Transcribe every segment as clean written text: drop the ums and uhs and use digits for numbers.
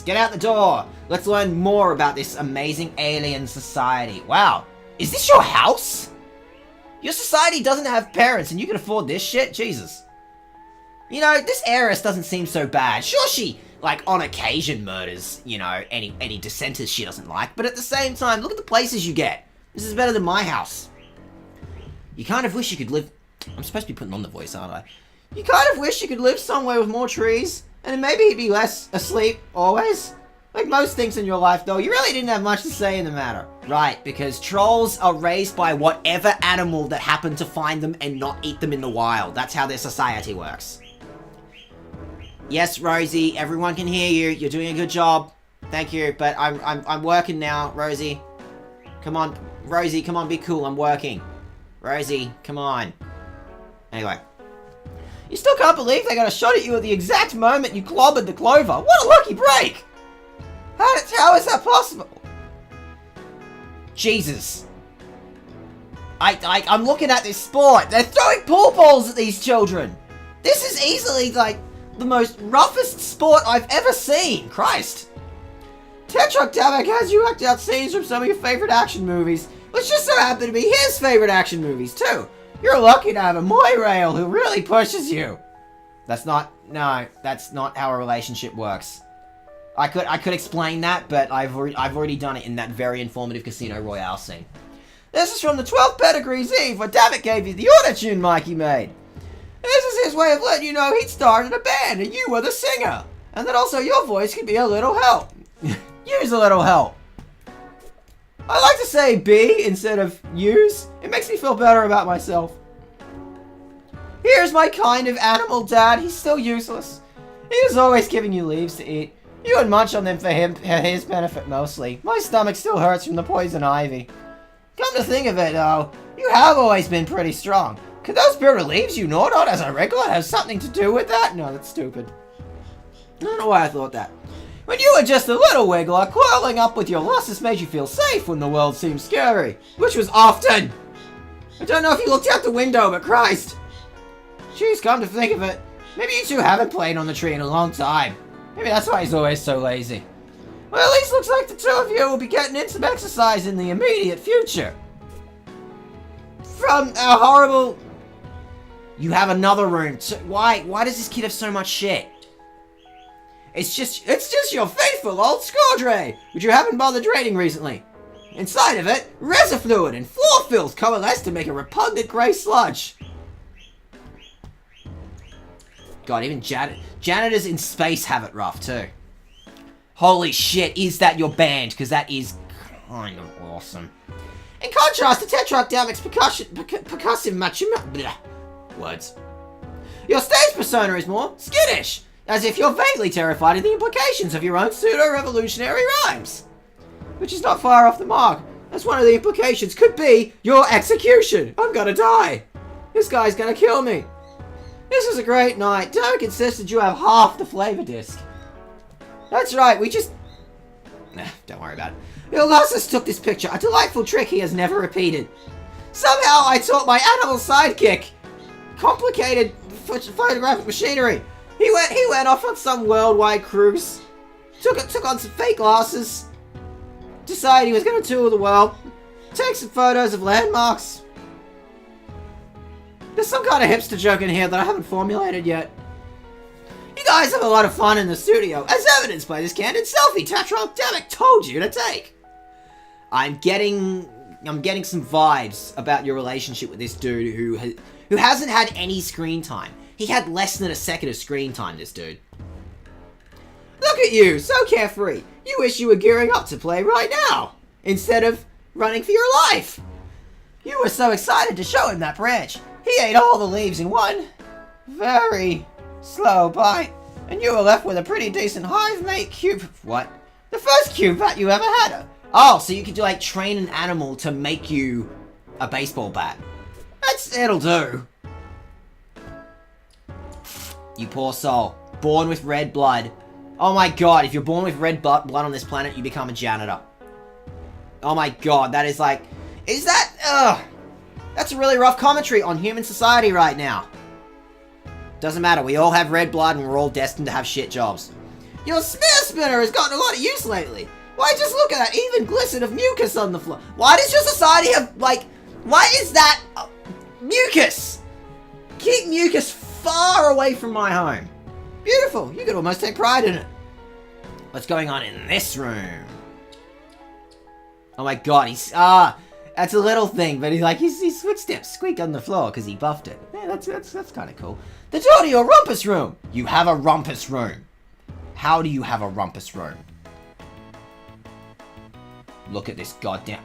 Let's get out the door. Let's learn more about this amazing alien society. Wow. Is this your house? Your society doesn't have parents and you can afford this shit? Jesus. You know, this heiress doesn't seem so bad. Sure, she, like, on occasion murders, you know, any dissenters she doesn't like. But at the same time, look at the places you get. This is better than my house. You kind of wish you could live... I'm supposed to be putting on the voice, aren't I? You kind of wish you could live somewhere with more trees. And maybe he'd be less asleep, always. Like most things in your life, though, you really didn't have much to say in the matter. Right, because trolls are raised by whatever animal that happened to find them and not eat them in the wild. That's how their society works. Yes, Rosie, everyone can hear you. You're doing a good job. Thank you, but I'm working now, Rosie. Come on, Rosie, come on, be cool, I'm working. Rosie, come on. Anyway. You still can't believe they got a shot at you at the exact moment you clobbered the clover. What a lucky break! How is that possible? Jesus. I'm looking at this sport. They're throwing pool balls at these children. This is easily, like, the most roughest sport I've ever seen. Christ. Tetrarch Daget has you act out scenes from some of your favorite action movies, which just so happen to be his favorite action movies, too. You're lucky to have a Moirail who really pushes you. That's not how a relationship works. I could explain that, but I've already done it in that very informative Casino Royale scene. This is from the 12th Pedigree's Eve, where Daget gave you the auto-tune Mikey made. This is his way of letting you know he'd started a band and you were the singer. And that also your voice could be a little help. Use a little help. I like to say be instead of use. It makes me feel better about myself. Here's my kind of animal dad. He's still useless. He was always giving you leaves to eat. You would munch on them for his benefit mostly. My stomach still hurts from the poison ivy. Come to think of it, though, you have always been pretty strong. Could those bitter leaves you gnawed on as a regular have something to do with that? No, that's stupid. I don't know why I thought that. When you were just a little wiggler, quarreling up with your losses made you feel safe when the world seemed scary. Which was often. I don't know if you looked out the window, but Christ. Jeez, come to think of it, maybe you two haven't played on the tree in a long time. Maybe that's why he's always so lazy. Well, at least looks like the two of you will be getting in some exercise in the immediate future. From a horrible... You have another room. Why does this kid have so much shit? It's just your faithful old Scordray, which you haven't bothered draining recently. Inside of it, resin fluid and floor filth coalesce to make a repugnant grey sludge. God, even janitors in space have it rough too. Holy shit, is that your band? Because that is kind of awesome. In contrast to Tetrarch Daget's percussive words. Your stage persona is more skittish, as if you're vaguely terrified of the implications of your own pseudo-revolutionary rhymes. Which is not far off the mark, as one of the implications could be your execution. I'm gonna die. This guy's gonna kill me. This is a great night. Daget insisted you have half the flavor disc. That's right, we just... don't worry about it. Illusus took this picture, a delightful trick he has never repeated. Somehow I taught my animal sidekick complicated photographic machinery. He went off on some worldwide cruise, took on some fake glasses, decided he was going to tour the world, take some photos of landmarks. There's some kind of hipster joke in here that I haven't formulated yet. You guys have a lot of fun in the studio, as evidenced by this candid selfie Tetrarch Daget told you to take. I'm getting some vibes about your relationship with this dude who hasn't had any screen time. He had less than a second of screen time, this dude. Look at you, so carefree. You wish you were gearing up to play right now, instead of running for your life. You were so excited to show him that branch. He ate all the leaves in one very slow bite, and you were left with a pretty decent hive mate cube. What? The first cube bat you ever had. Oh, so you could like train an animal to make you a baseball bat. It'll do. You poor soul. Born with red blood. Oh my god, if you're born with red blood on this planet, you become a janitor. Oh my god, that is like... Is that... That's a really rough commentary on human society right now. Doesn't matter, we all have red blood and we're all destined to have shit jobs. Your smear spinner has gotten a lot of use lately. Why, just look at that even glisten of mucus on the floor. Why does your society have, like, why is that mucus? Keep mucus far away from my home. Beautiful, you could almost take pride in it. What's going on in this room? Oh my god, that's a little thing, but his footsteps squeak on the floor because he buffed it. Yeah, that's kind of cool. The door to your rumpus room. You have a rumpus room. How do you have a rumpus room? Look at this goddamn...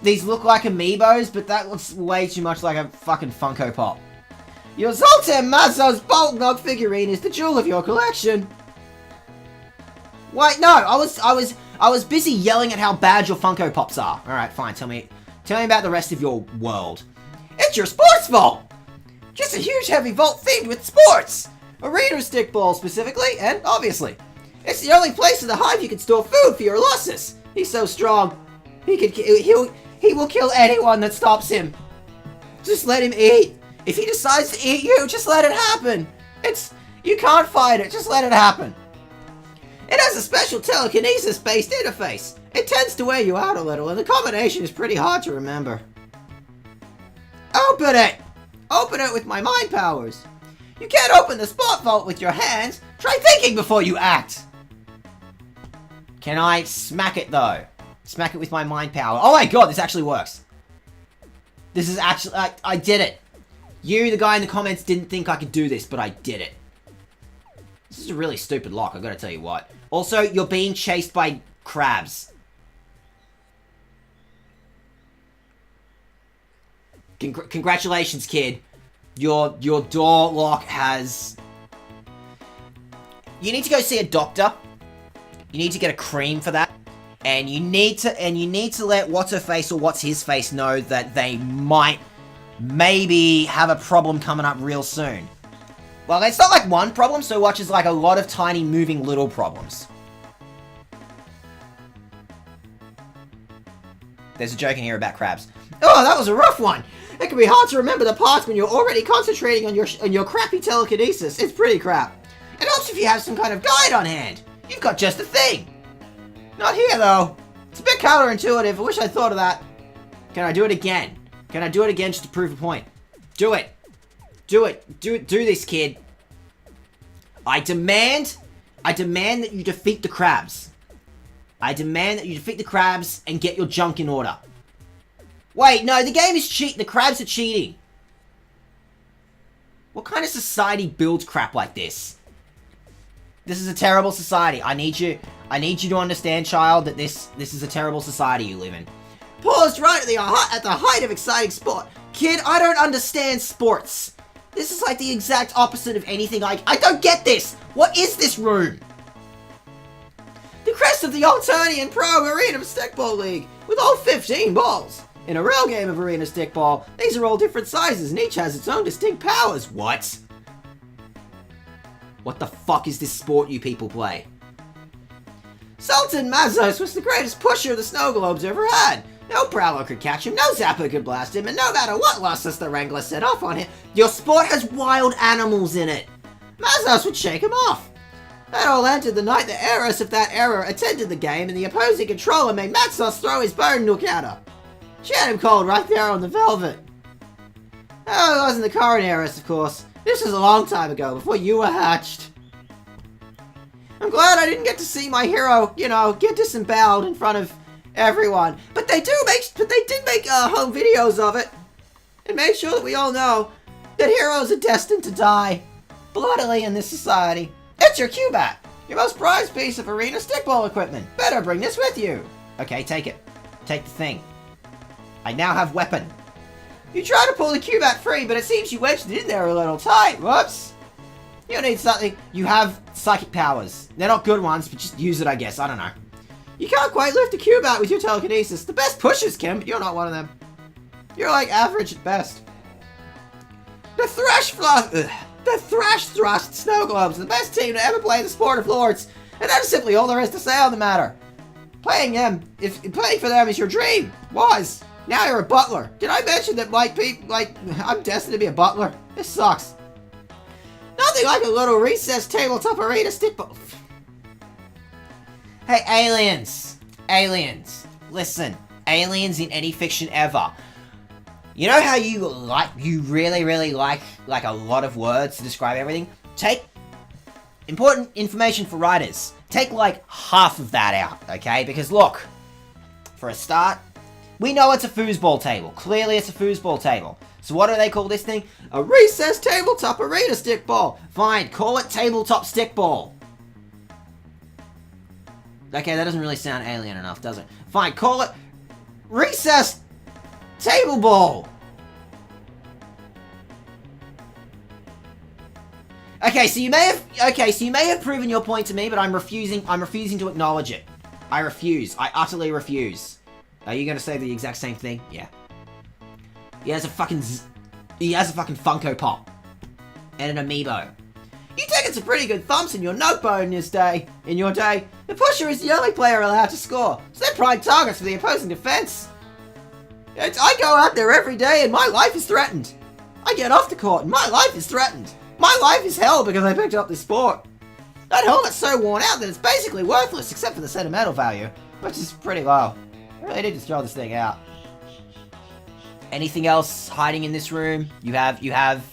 These look like amiibos, but that looks way too much like a fucking Funko Pop. Your Zoltan Mazzo's Boltnog figurine is the jewel of your collection. Wait, no, I was busy yelling at how bad your Funko Pops are. Alright, fine, tell me about the rest of your world. It's your sports vault! Just a huge heavy vault themed with sports! Arena stickball specifically, and obviously. It's the only place in the hive you can store food for your Colossus. He's so strong. He will kill anyone that stops him. Just let him eat. If he decides to eat you, just let it happen. You can't fight it, just let it happen. It has a special telekinesis-based interface. It tends to wear you out a little, and the combination is pretty hard to remember. Open it! Open it with my mind powers. You can't open the sport vault with your hands. Try thinking before you act. Can I smack it, though? Smack it with my mind power. Oh my god, this actually works. This is actually... I did it. You, the guy in the comments, didn't think I could do this, but I did it. This is a really stupid lock, I gotta tell you what. Also, you're being chased by crabs. Congratulations, kid. Your door lock has... You need to go see a doctor. You need to get a cream for that. And you need to let What's-Her-Face or What's-His-Face know that they might maybe have a problem coming up real soon. Well, it's not like one problem so much as like a lot of tiny moving little problems. There's a joke in here about crabs. Oh, that was a rough one. It can be hard to remember the parts when you're already concentrating on your crappy telekinesis. It's pretty crap. It helps if you have some kind of guide on hand. You've got just the thing. Not here, though. It's a bit counterintuitive. I wish I'd thought of that. Can I do it again? Can I do it again just to prove a point? Do it. Do it. Do this, kid. I demand that you defeat the crabs. I demand that you defeat the crabs and get your junk in order. Wait, no, the game is cheat. The crabs are cheating. What kind of society builds crap like this? This is a terrible society. I need you to understand, child, that this is a terrible society you live in. Paused right at the height of exciting sport. Kid, I don't understand sports. This is like the exact opposite of anything I don't get this. What is this room? The crest of the Alternian Pro Arena Stickball League with all 15 balls. In a real game of Arena Stickball, these are all different sizes and each has its own distinct powers. What? What the fuck is this sport you people play? Sultan Mazos was the greatest pusher the Snow Globes ever had. No Prowler could catch him, no Zapper could blast him, and no matter what Lusus the Wrangler set off on him, your sport has wild animals in it. Mazos would shake him off. That all ended the night the heiress of that era attended the game and the opposing controller made Mazos throw his bone nook at her. She had him cold right there on the velvet. Oh, it wasn't the current heiress, of course. This was a long time ago, before you were hatched. I'm glad I didn't get to see my hero, you know, get disemboweled in front of everyone. But they did make home videos of it. And made sure that we all know that heroes are destined to die bloodily in this society. It's your Cubat, your most prized piece of arena stickball equipment. Better bring this with you. Okay, take it. Take the thing. I now have weapon. You try to pull the Cubat free, but it seems you wedged it in there a little tight. Whoops. You need something. You have psychic powers. They're not good ones, but just use it, I guess. I don't know. You can't quite lift a Cubat with your telekinesis. The best pushers can, but you're not one of them. You're like average at best. The Thrash Thrust Snow Globes are the best team to ever play the sport of lords. And that's simply all there is to say on the matter. Playing for them is your dream. Was. Now you're a butler. Did I mention that I'm destined to be a butler? This sucks. Not Nothing like a little recessed tabletop arena stickball. Hey, aliens. Aliens. Listen. Aliens in any fiction ever. You know how you really like a lot of words to describe everything? Take important information for writers. Take like half of that out, okay? Because look, for a start, we know it's a foosball table. Clearly it's a foosball table. So what do they call this thing? A recessed tabletop arena stickball. Fine, call it tabletop stickball. Okay, that doesn't really sound alien enough, does it? Fine, call it recessed table ball. Okay, so you may have proven your point to me, but I'm refusing to acknowledge it. I refuse. I utterly refuse. Are you gonna say the exact same thing? Yeah. He has a fucking Funko Pop. And an amiibo. You taking some pretty good thumps in your notebook in your day. The pusher is the only player allowed to score, so they're prime targets for the opposing defense. I go out there every day and my life is threatened. I get off the court and my life is threatened. My life is hell because I picked up this sport. That helmet's so worn out that it's basically worthless except for the sentimental value, which is pretty low. I really need to throw this thing out. Anything else hiding in this room? You have.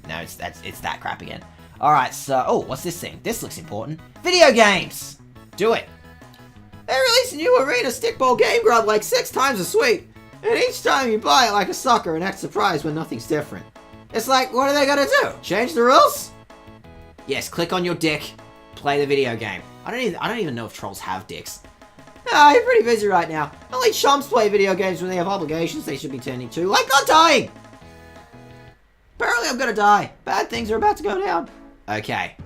No, it's that crap again. Alright, so, oh, what's this thing? This looks important. Video games! Do it. They release a new arena stickball game grub like 6 times a week, and each time you buy it like a sucker and act surprised when nothing's different. It's like, what are they gonna do? Change the rules? Yes, click on your dick, play the video game. I don't even know if trolls have dicks. Ah, you're pretty busy right now. Only chumps play video games when they have obligations they should be tending to, like not dying! Apparently I'm gonna die. Bad things are about to go down. Okay.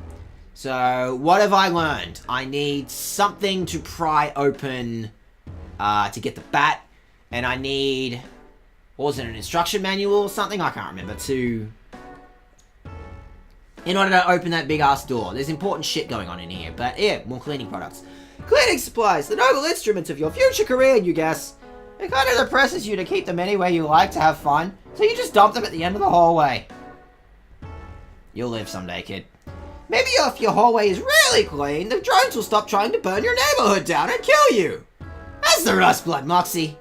So, what have I learned? I need something to pry open, to get the bat. And I need, what was it, an instruction manual or something? I can't remember, in order to open that big ass door. There's important shit going on in here, but yeah, more cleaning products. Cleaning supplies, the noble instrument of your future career, you guess. It kind of depresses you to keep them anywhere you like to have fun, so you just dump them at the end of the hallway. You'll live someday, kid. Maybe if your hallway is really clean, the drones will stop trying to burn your neighborhood down and kill you. That's the Rust Blood, Moxie.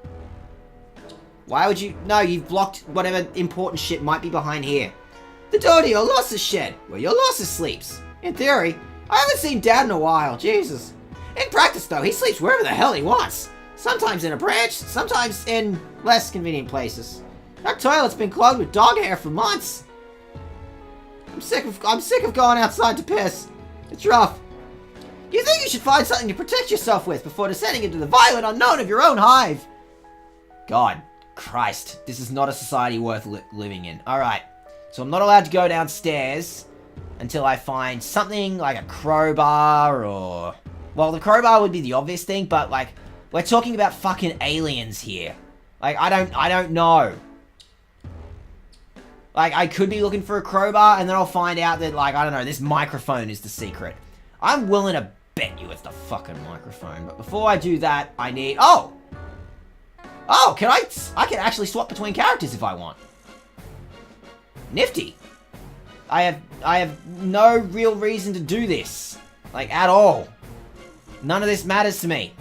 Why would you? No, you've blocked whatever important shit might be behind here. The door to your losses shed, where your losses sleeps. In theory, I haven't seen Dad in a while, Jesus. In practice, though, he sleeps wherever the hell he wants. Sometimes in a branch, sometimes in less convenient places. That toilet's been clogged with dog hair for months. I'm sick of going outside to piss. It's rough. You think you should find something to protect yourself with before descending into the violent unknown of your own hive? God, Christ, this is not a society worth living in. Alright, so I'm not allowed to go downstairs until I find something like a crowbar or... Well, the crowbar would be the obvious thing, but like, we're talking about fucking aliens here. Like, I don't know. Like, I could be looking for a crowbar, and then I'll find out that, like, I don't know, this microphone is the secret. I'm willing to bet you it's the fucking microphone, but before I do that, I need... Oh! Oh, I can actually swap between characters if I want. Nifty. I have no real reason to do this. Like, at all. None of this matters to me.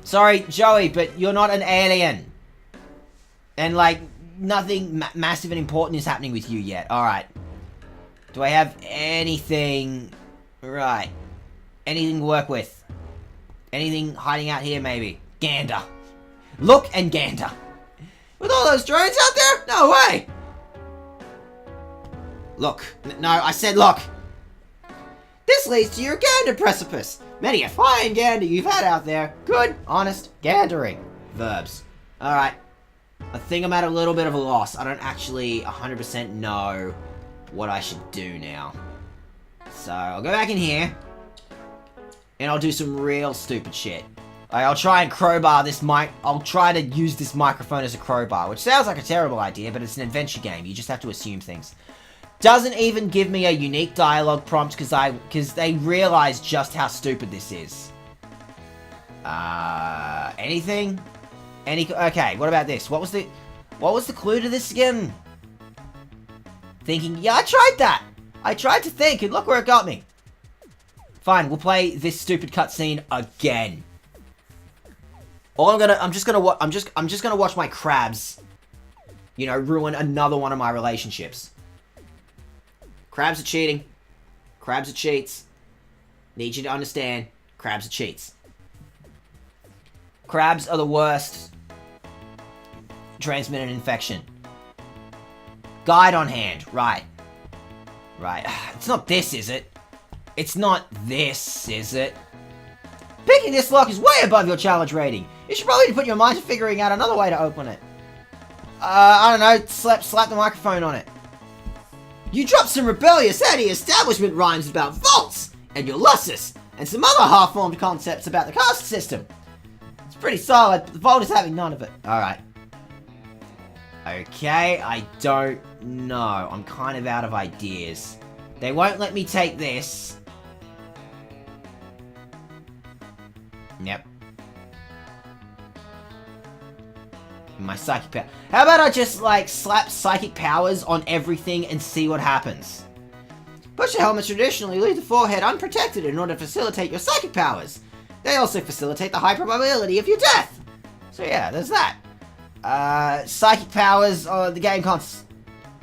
Sorry, Joey, but you're not an alien. And, like... Nothing massive and important is happening with you yet. Alright. Do I have anything... Right. Anything to work with? Anything hiding out here, maybe? Gander. Look and gander. With all those drones out there? No way! Look. No, I said look. This leads to your gander precipice. Many a fine gander you've had out there. Good, honest gandering. Verbs. Alright. I think I'm at a little bit of a loss. I don't actually 100% know what I should do now. So, I'll go back in here. And I'll do some real stupid shit. Like, I'll try and crowbar this mic. I'll try to use this microphone as a crowbar. Which sounds like a terrible idea, but it's an adventure game. You just have to assume things. Doesn't even give me a unique dialogue prompt because they realize just how stupid this is. Anything? Okay, what about this? What was the clue to this again? Thinking, yeah, I tried that. I tried to think, and look where it got me. Fine, we'll play this stupid cutscene again. I'm just gonna watch my crabs, you know, ruin another one of my relationships. Crabs are cheating. Crabs are cheats. Need you to understand, crabs are cheats. Crabs are the worst. Transmit an infection. Guide on hand. Right. Right. It's not this, is it? It's not this, is it? Picking this lock is way above your challenge rating. You should probably put your mind to figuring out another way to open it. I don't know. Slap the microphone on it. You dropped some rebellious anti-establishment rhymes about vaults and Ulysses and some other half-formed concepts about the caste system. It's pretty solid, but the vault is having none of it. Alright. Okay, I don't know. I'm kind of out of ideas. They won't let me take this. Yep. My psychic power. How about I just, like, slap psychic powers on everything and see what happens? Pusher helmets traditionally leave the forehead unprotected in order to facilitate your psychic powers. They also facilitate the high probability of your death. So yeah, there's that. Psychic powers on the game console.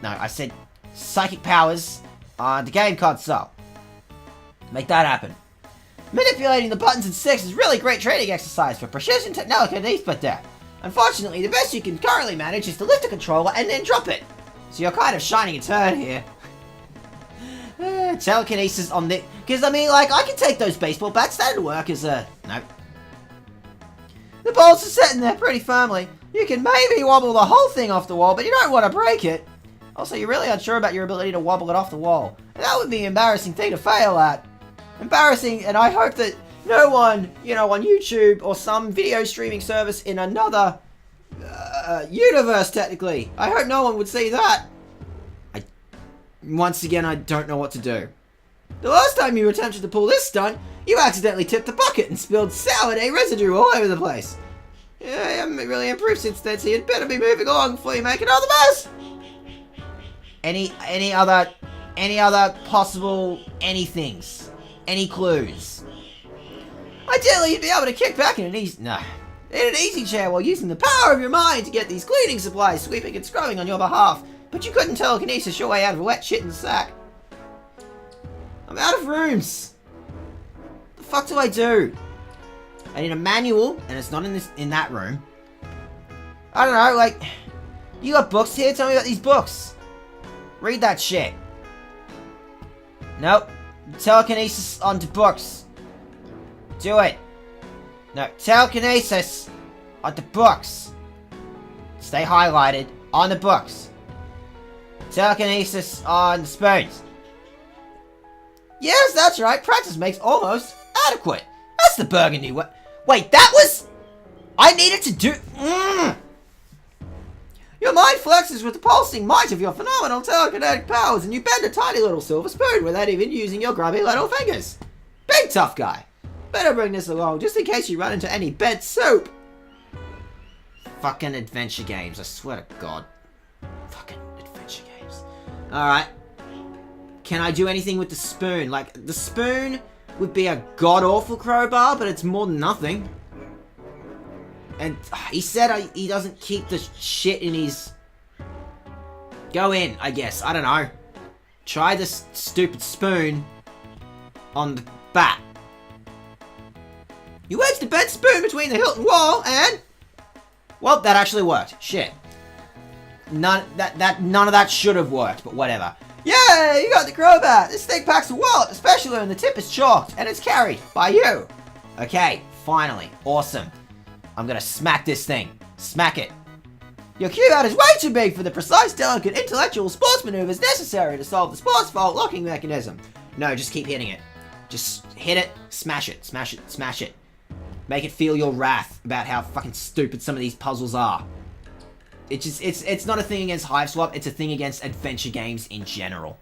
No, I said psychic powers on the game console. Make that happen. Manipulating the buttons and sticks is really great training exercise for precision telekinesis, but unfortunately, the best you can currently manage is to lift a controller and then drop it. So you're kind of shining a turn here. Telekinesis on the... Because, I mean, like, I can take those baseball bats. That'd work as a... Nope. The balls are sitting there pretty firmly. You can maybe wobble the whole thing off the wall, but you don't want to break it. Also, you're really unsure about your ability to wobble it off the wall. And that would be an embarrassing thing to fail at. Embarrassing, and I hope that no one, you know, on YouTube or some video streaming service in another universe, technically. I hope no one would see that. Once again, I don't know what to do. The last time you attempted to pull this stunt, you accidentally tipped the bucket and spilled sourdough residue all over the place. Yeah, you haven't really improved since then, so you'd better be moving along before you make another mess. Any other possible anythings? Any clues? Ideally, you'd be able to kick back in an easy chair while using the power of your mind to get these cleaning supplies sweeping and scrubbing on your behalf. But you couldn't telekinesis your way out of a wet shit in the sack. I'm out of rooms. What the fuck do I do? I need a manual, and it's not in that room. I don't know, like... You got books here? Tell me about these books. Read that shit. Nope. Telekinesis onto books. Do it. No, telekinesis onto books. Stay highlighted on the books. Telekinesis on the spoons. Yes, that's right. Practice makes almost adequate. That's the burgundy way. Wait, that was... I needed to do... Your mind flexes with the pulsing might of your phenomenal telekinetic powers, and you bend a tiny little silver spoon without even using your grubby little fingers. Big tough guy. Better bring this along, just in case you run into any bed soup. Fucking adventure games, I swear to God. Fucking adventure games. Alright. Can I do anything with the spoon? Like, the spoon would be a god-awful crowbar, but it's more than nothing. And he said he doesn't keep the shit in his... Go in, I guess. I don't know. Try this stupid spoon on the bat. You wedge the bent spoon between the hilt and wall, and... Well, that actually worked. Shit. None of that should have worked, but whatever. Yeah, you got the crowbar. This thing packs a wallet, especially when the tip is chalked, and it's carried by you. Okay, finally. Awesome. I'm gonna smack this thing. Smack it. Your cue-out is way too big for the precise, delicate, intellectual sports maneuvers necessary to solve the sports fault locking mechanism. No, just keep hitting it. Just hit it, smash it, smash it, smash it. Make it feel your wrath about how fucking stupid some of these puzzles are. It's not a thing against Hiveswap, it's a thing against adventure games in general.